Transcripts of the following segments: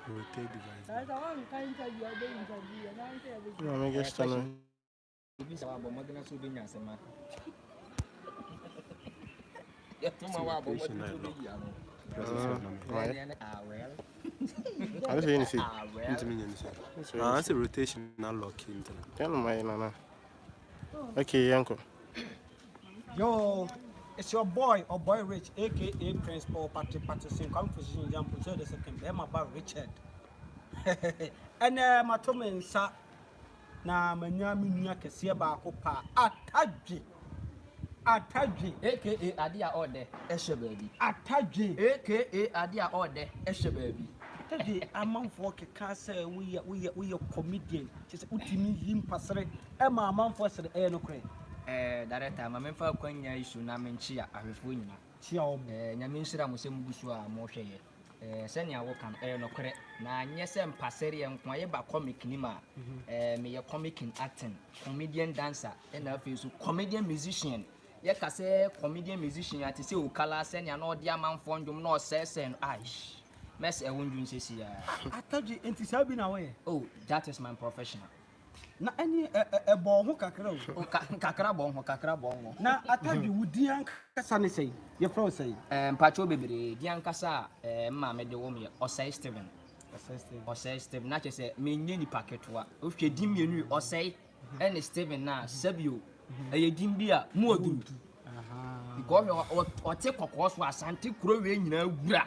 Rotate device. That's the one kind of interview. And I'm saying, No, I guess I know. This is our Bomagana Subinia Sema. Yet, tomorrow, Well, I don't say anything. That's a rotational lock. Tell my nana. Okay, uncle. Yo, it's your boy or boy Rich, aka Prince Paul Patrick Patterson. Come position jump to the second. I'm about Richard. And my Tommy sa na manyaminia kese ba ko pa atadwe aka Adia Ode Eshe baby. Atadwe aka Adia Ode Eshe baby. atadwe amanfo keka say we comedian. Just utimi him pasere e ma amanfo sere e no kre. Director ma memfa kwanya isu na menchi a ahwefo nyina. Chia o nyame nsira mo sem gusu a mo hweye. Senia wo kan no kre na anye se mpasere ye nko ye ba comic ni ma me ye comic in acting, comedian dancer, and afi so comedian musician. Ye ka se comedian musician ati se o kala senia na odi amanfo ndwom na o se no aish. Mes e wondun sesi ya. atadwe enti sabi na we. Oh, that is my professional. Na any bo ho kakra o. Kakra bon ho. Na atadwe wudi ankasa ne sei. Ye fro sei. Mpacho bebre di ankasa ma me de wo me Osei Steven. Osei Steven na chese me nye ni paketwa. O hwe di mienu Osei and Steven na Sabio. Eye dimbi a mu oduru. Because o te kokko so asante kuro we nyina wura.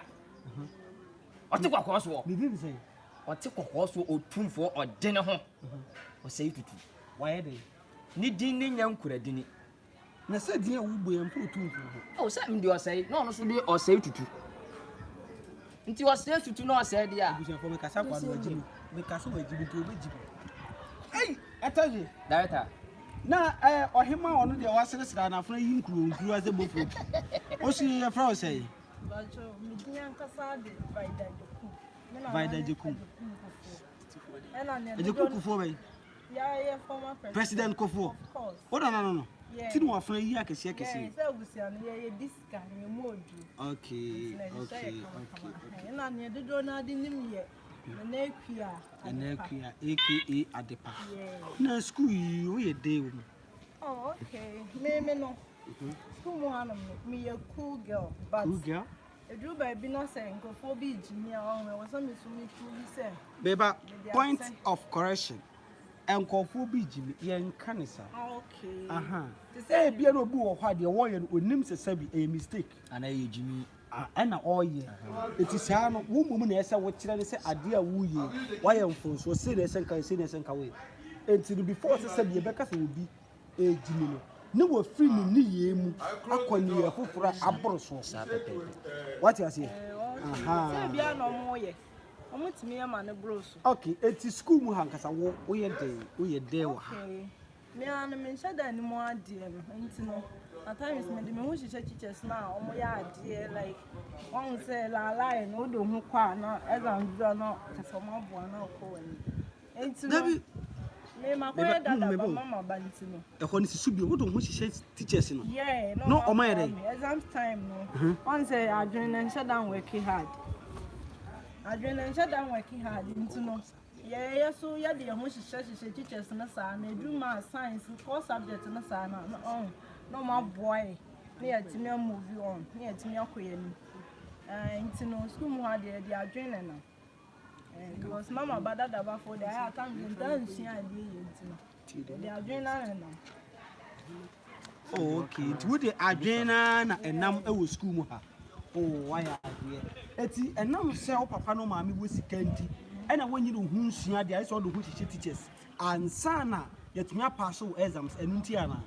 O te kokko so. Bibi bi sei. O te kokko so otumfo odene ho. Osei tutu. Why dey? Ni din ni nya nkura dini. Na se din a wo bo yam pro tumfo ho. O se mdi Osei no no so de Osei tutu. Nti Osei tutu no Osei dia. Busia for me kasa kwa do ajibu. Me kasa wa ajibu to obejibu. Hey, atadwe. Director. Na ohima ono de wasere na afra yi nkuru aze bofo. O si e fra Osei. Bacho, me ankasa de Vaida Jeku. And Jeku Kufo bay. Yeah, former President Kofo. Of course. What no. Yeah. Tinu wa fra yi akese. Yeah, so we see an this guy modu. Okay. And I did not dim yet. Nekia aka Adepa. Yeah. Na school we day. Oh, okay. Me no. School one me a cool girl, but Cool girl. a drew by Bina saying go for beach me was some say. Beba, point of correction. And Kofu Bijimi yen canisa. Okay. To say be no boo or what the warrior would name say a mistake. And I Jimmy And all year. It is a woman as I watch and say, Adia woo ye. Why am fools was serious and can say and away. And to before said the Becca will be a Jimmy. No free me ye, Aquania for a brosso. What you say? Say, no more yet. I want me a man bros. Okay, it is school Muhankasa. We are day. Okay. Me and me said any more dear. And no. At times, me wish teachers now. Oh, my dear, like one say la lie, no do who quite not as I'm not as a mob one or calling. And to me, my boy, that Mamma Bantino. The one is should be what on she says teachers. Yeah, no, on my day. Exam time, no. One say I join and shut down working hard. I join and shut down working hard into no. Yeah, so yeah, the most teachers in the sun, they do my science, core subject in the sun. No, my boy, near to me movie on, near to me a queen. And to know school had they are joining now. And because Mamma bad at the for the I can't dance, they are joining now. Okay, would the Adrena and now a school. Oh, why are you? Etty and now sell Papa no mammy with candy. And when you know whom she had the eyes on the which she teaches. And Sana, yet me a parcel exams and Untiana.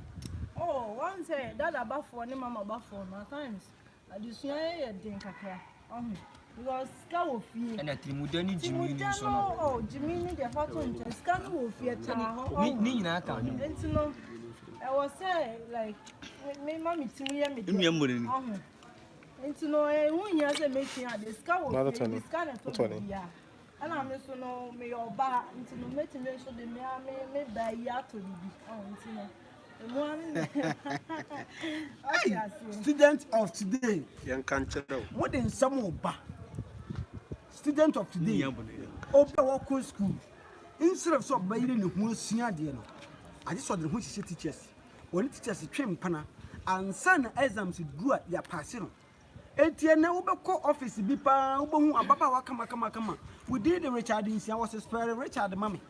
Oh, one say that about for any mamma about for no times. I just say a drink a crack. Because Scow of you and a Timudani Jimmy. Oh, Jimmy, the photo and Scow of you. Nina, and to know, I was say, like, me, mammy, to me, and to know, I won't hear the making at the Scow of this kind of yeah. And I'm so no me your bar into no meeting so the me by ya to the Student of today. Young cancer. What in some oba? Student of today. Oba walk school. Instead of so baby who senior dear. I just saw the who she teachers. When teachers train pana and son exams do at their passing. Etienne Ubako office bipa ubu ababa wakama. We did the Richard in I was sparing Richard mommy.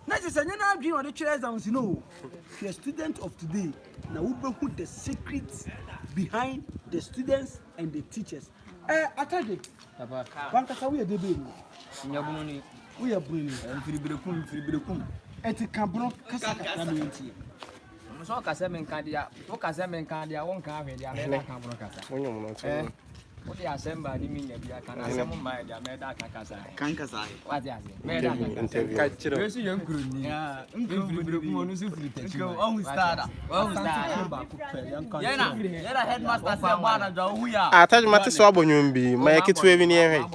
Not just an dream on the chairs and no. She a student of today. Now we put the secrets behind the students and the teachers. I tell you, Papa, we are the baby. We are bringing Fribrikum. Etikabro Casaka. So Casamin Candia, Ocasamin Candia, won't come in the American Casa. What the assembly mean that I can assemble my American Cancasai. What is it? Young Green, yeah, I tell you, Matis Wabonumbi, my kids waving here.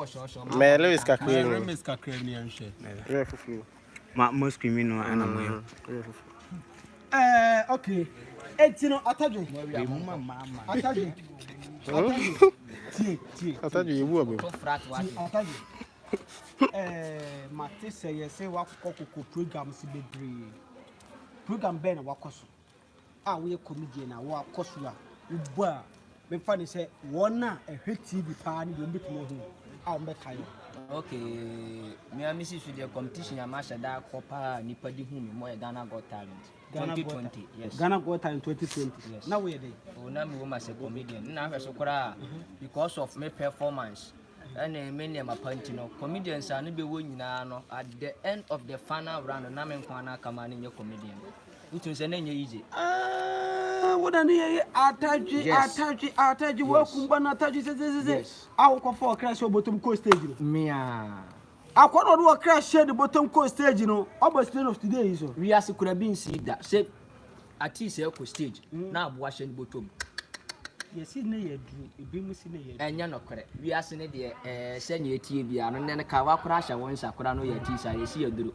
My Lewis Cacrani and shit. Most criminal animal. Okay. It's Ataji. Ataji. I thought you were. Ataji. Matisse, you say what programs be program Ben Wakoso. Ah, we a comedian, I walk Kosua. Uba. Me funny say, one a hit TV party will meet more. I'll make higher. Okay, me and Mrs. with the competition, I must have that copper, Nipadi whom more Ghana Got Talent. 2020, yes. Ghana Got Talent 2020. Yes. Now we're there. Oh, now I'm a comedian. Now I'm a because of my performance. And many of my painting comedians are not be winning now at the end of the final round. And I'm come on in your comedian. Which is an easy. What an Ataji, welcome, Banataji says, I'll go for a crash of bottom coast stage. Mia. I cannot do a crash share the bottom coast stage, you know, almost of today. So we are could have been see that say at least a stage. Now washing bottom. Yes, in a dream, and you're not correct. We are sending the send you TV and then a car crash. I once I could know your teacher. I see a drew.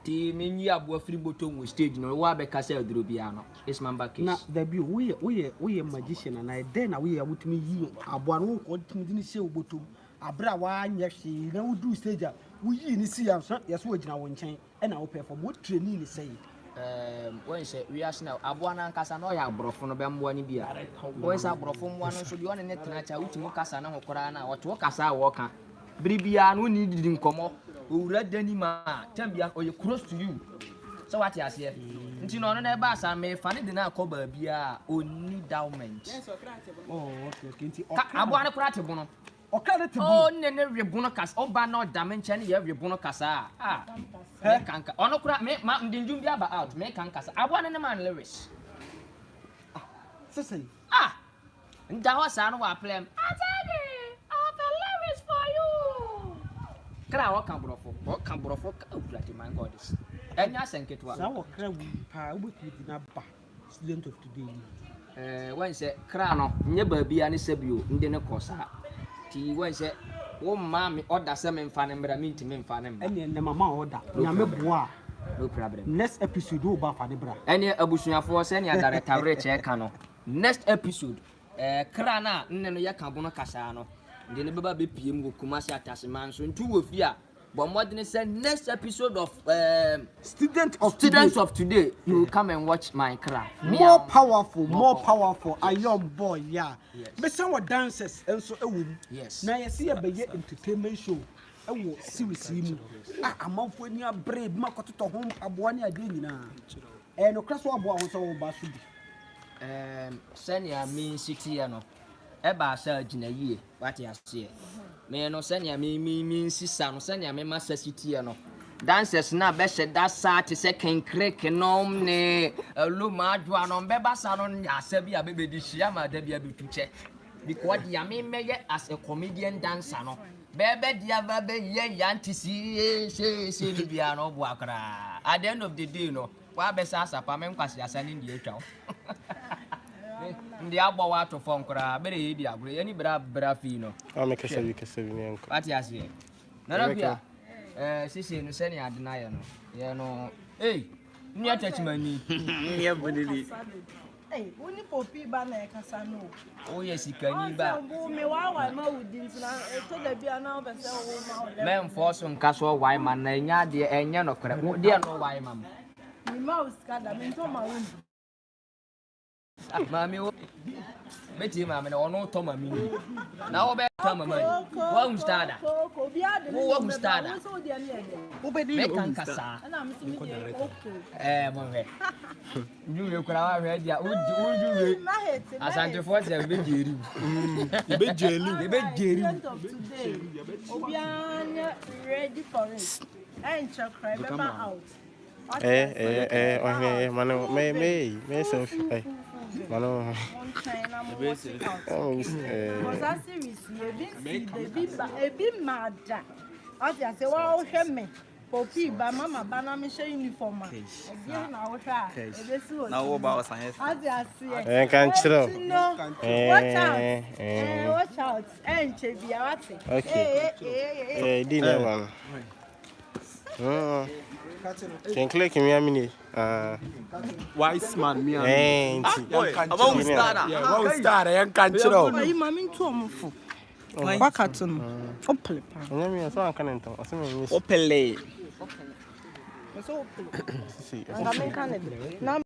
Ti many abu free bottom with stage no wa be kase adrobiano is man back na there be we magician and I then we are with me yi abu anu ko timi se bottom abra wa anya hwe na we do stage we yi ni si am yes we gina won chen e na we perform what training ni say when say we are now abu anu kasa no ya abrofo no be mbo ni bia when say abrofo mbo anu so bi one net na cha utimi kasa na hokora na wato kasa wo ka bribia no need di nkomo owura dani ma tambia oye close to you so what you say nti no no na ba sa me fa ne de na akoba bia oni endowment oh okay nti abo ane kura te bono okra te bono oh ne rebono kasa oba na dimension ne ye rebono kasa me kanka ono kura me ma ndinjum bia ba out me kanka sa abo ane ne man lyrics say nda ho sa no wa plem Kra wa kan brofo ka ugulati my god is enya senketwa sa wo kra wi pa ubekiti na ba student of today when say kra no nye ba bia ne sabio nde ne kosa ti when say wo ma me order se me mfa ne mbra me ntimi mfa ne mbra ene ne mama order nya me boa no problem next episode wo ba fa ne bra ene abusuafo se ne director reche ka no next episode kra na nne no ye ka bono kasa no de ne baba be piem go kumasi ataseman so ntu wo fi a but modern say next episode of students of today you will come and watch my craft more powerful a young boy yeah be some dancers enso ewu yes na yesi ya be entertainment show ewo series mu amanfo ni abre bi makototo ho aboa ne ade nyina no kraso aboa ho so wo ba so bi senior mean 6 year no eba sa gina yie what you say me no senior me sisa no senior me massa city no dancers na be she that sat se ken crack no ne lu ma adwa no be basa no nya sa bi abebe di hia ma da bi abetuche because ya me meye as a comedian dancer no bebe dia ba be ye yantisi se ni bia no bo akra at the end of the day no wa be sa sapa me nkwase asani ndi etwa ndi agba wa to fon kra bere yi di agure yani bra fi no make sure you can save me what you say na na bia sisi no sɛ ne ade na yɛ no yɛ no ni attachment ni ya bodili woni popi ba na kasa no o yɛ sikani ba me wa ma wudi ntina to da bia na obese wo ma men force nka so wai ma na nya de enye no kore de no wai ma mi ma uskada me to ma won mami wo beti mami na ono to mami na wo be to mami wo ustada ko bia de wo ustada so de ne wo be di kan kasa na mi mi de mo we ju we kura wa we dia u we asante for se be jeri be jeri obi anya ready for it and chakra be out mano me selfie mano ebi mada ati ase wa o hwe me popi ba mama ba na me hwe uniform a ebi na wo hwe a ebesi wo na wo ba o san ati ase kan chiro watch out enche bia wate di na wan can click me a minute wise man me boy about starter yeah starter yan kan chiro ayi mami ntu omfo wakato no opele pa nyame so an kan ntan o se me opele so opele anga men kan na